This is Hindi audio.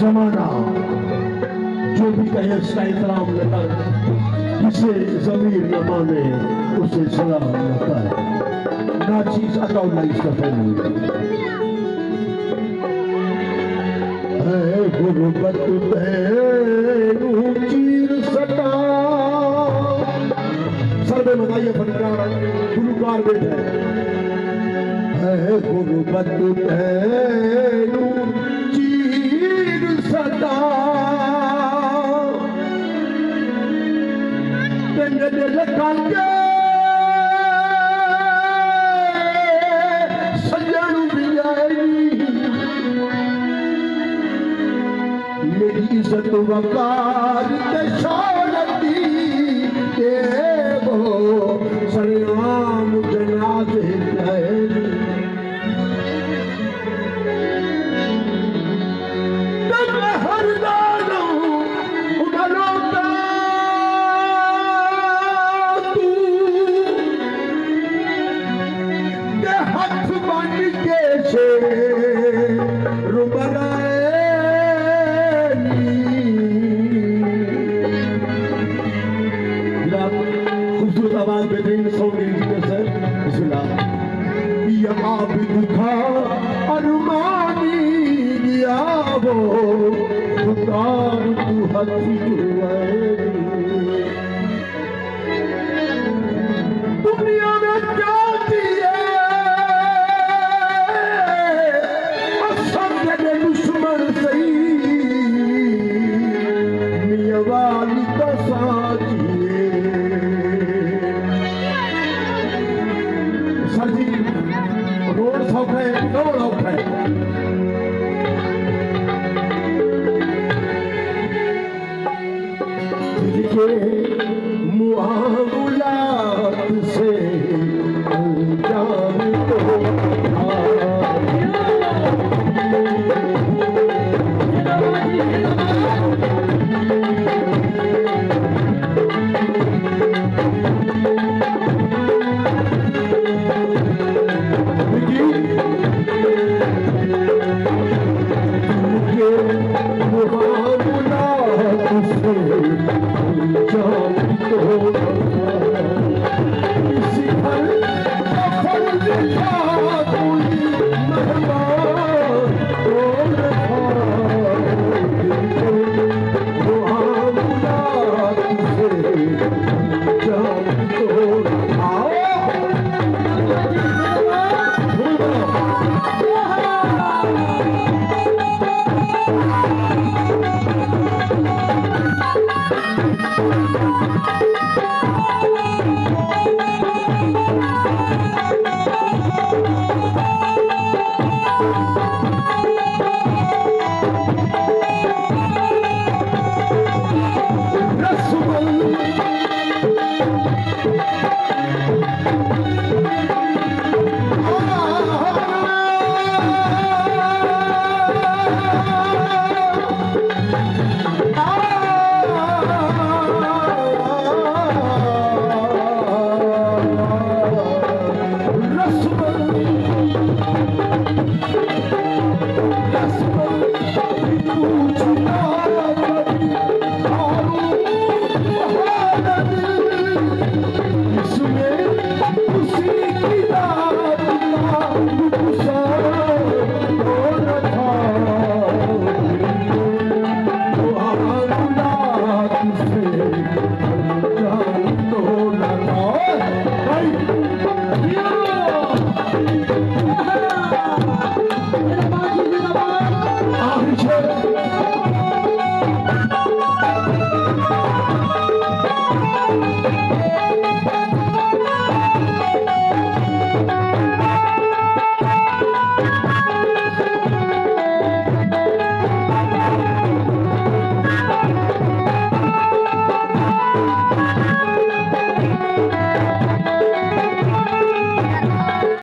जमाना जो भी कहे उसका एहतराम न कर, जिसे ज़मीर न माने उसे सलाम न कर। नाचीज अकाउंट इसका है गुरुबत चीर सटा। सर में बताइए फनकार गुलकार बैठे है गुरुबत चीर सटा। दिल कांगे सजन भी आएगी, मेरी इज्जत वकार के शौलती के वो सलाम जनाजे जाएगी। तब हर दानों उमरों का तू के हाथ बन के से रुबराए। खूबसूरत आवाज बेहतरीन साउंड इंजीनियर सर, बिस्मिल्लाह। ये आबिद था अरमानी दिया वो पुकार तू हथी दुनिया में क्या दिए समझे दुश्मन सही मियां वाली का साथिए। सर जी रोड सौख है, रोड औख है। तुझके मुआमुलात से अंजाम तो Yeah.